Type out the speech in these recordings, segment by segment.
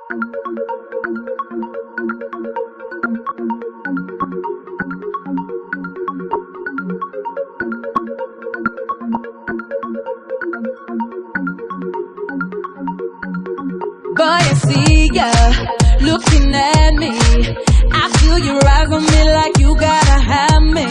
Boy, I see ya looking at me. I feel your eyes on me like you gotta have me.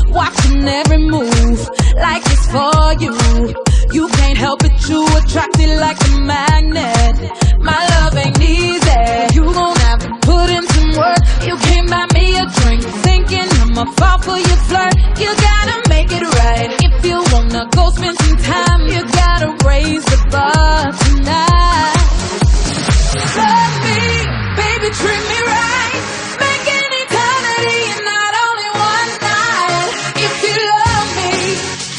Watching every move like it's for you. You can't help it, you attracted like a magnet. My love ain't easy, you gon' have to put in some work. You can't buy me a drink thinking I'ma fall for your flirt. You gotta make it right. If you wanna go spend some time, you gotta raise the bar tonight. Love me, baby, treat me right. Make an eternity and not only one night. If you love me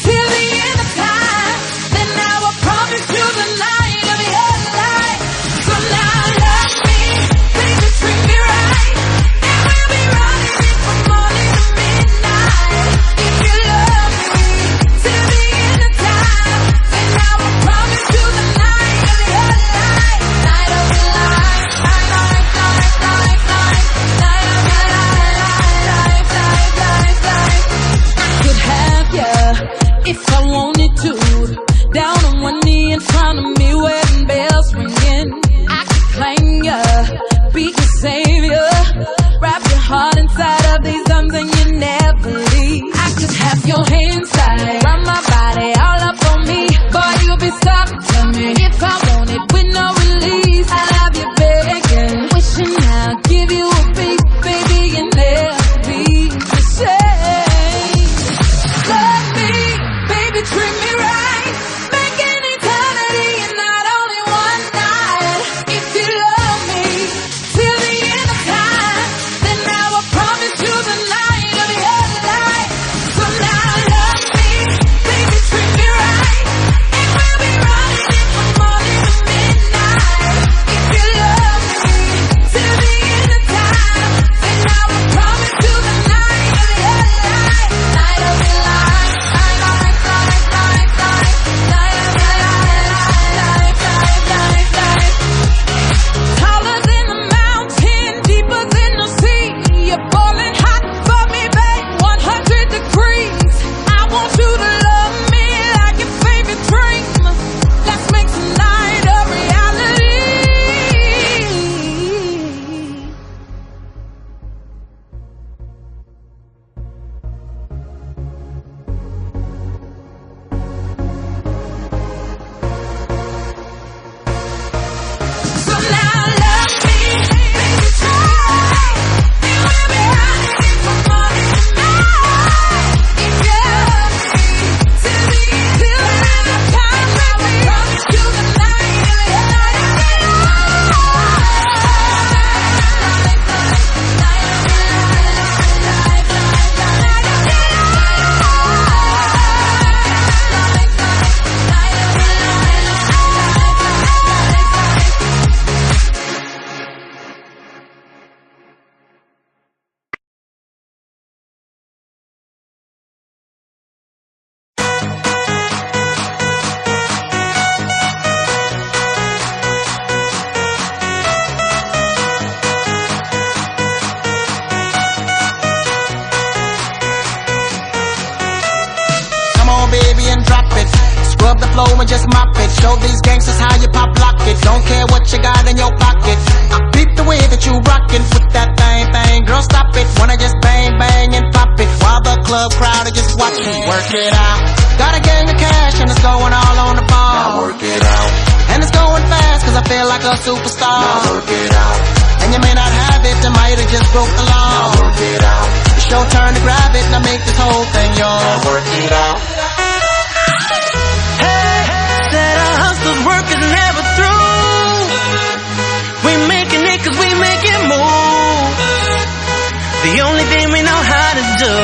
till the end of time, then I will promise you the night of your life. So now love me, baby, treat me right. And we'll be running it from morning to midnight. If you love me till the end of time, then I will promise you the night of your life. Night of your life. If I wanted to, down on one knee in front of me, wedding bells ringing. I could claim ya, be your savior. Wrap your heart inside of these arms and you never leave. I could have your hands tied, run my body all up on me. Boy, you'll be stuck to me if I want it with no release. I love you begging, wishing I'll give you a beat, baby, and never be the same. Love me, baby, treat me right. Make an eternity and not only one night. If you love me till the end of time, then I will promise you the night of your life. So now love me, baby, treat me right. And we'll be running it from morning to midnight. If you love me till the end of time, then I will promise you the night of your life. Night of your life. Taller than the mountain, deeper than the sea. You're boiling hot for me, babe, 100 degrees. I want you to love me like your favorite dream. Let's make tonight a reality. So now love me, baby, treat me right. And we'll be running it from morning to night. If you love me till the end of time, I will promise you the night of your Come on, baby, and drop it. Scrub the floor and just mop it. Show these gangsters how you pop lock it. Don't care what you got in your pocket. I peep the way that you rockin' with that thing. Girl, stop it. Wanna just bang, bang, and pop it. While the club crowd are just watching. Work it out. Got a gang of cash and it's going all on the ball. Now work it out. And it's going fast cause I feel like a superstar. Now work it out. And you may not have it, you might have just broke the law. Now work it out. It's your turn to grab it and I make this whole thing yours. Now work it out. Said our hustle's work is never through. We making it cause we making moves. The only thing we know how to do.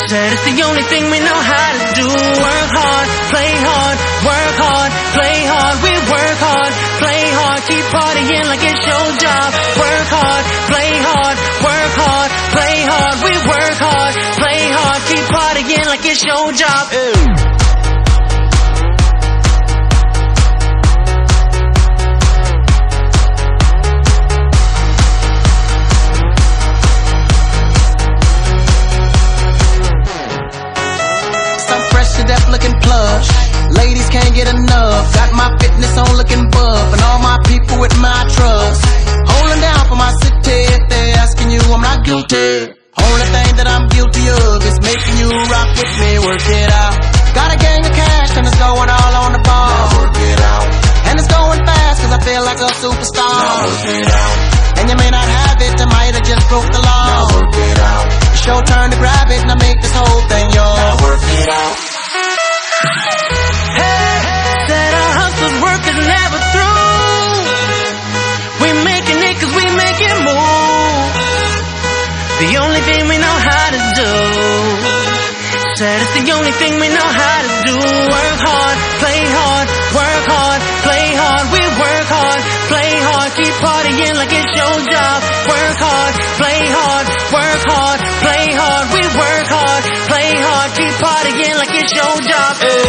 Said it's the only thing we know how to do. Work hard, play hard, work hard, play hard. We work hard, play hard, keep partying like it's your job. Work hard, play hard, work hard, play hard. We work hard, play hard, keep partying like it's your job. looking plush. Ladies can't get enough. Got my fitness on looking buff, and all my people with my trust. Holding down for my city. If they're asking you, I'm not guilty. Only thing that I'm guilty of is making you rock with me. Work it out. Got a gang of cash and it's going all on the ball. Now work it out. And it's going fast cause I feel like a superstar. Now work it out. And you may not have it, I might have just broke the law. Now work it out. It's your turn to grab it and I make this whole thing yours. Now work it out. Hey, said our hustle's work is never through. We making it cause we make it move. The only thing we know how to do. Said it's the only thing we know how to do. Work hard, play hard, work hard, play hard. We work hard, play hard, keep partying like it's your job. Work hard, play hard, work hard, play hard. We work hard, play hard, keep partying like it's your job.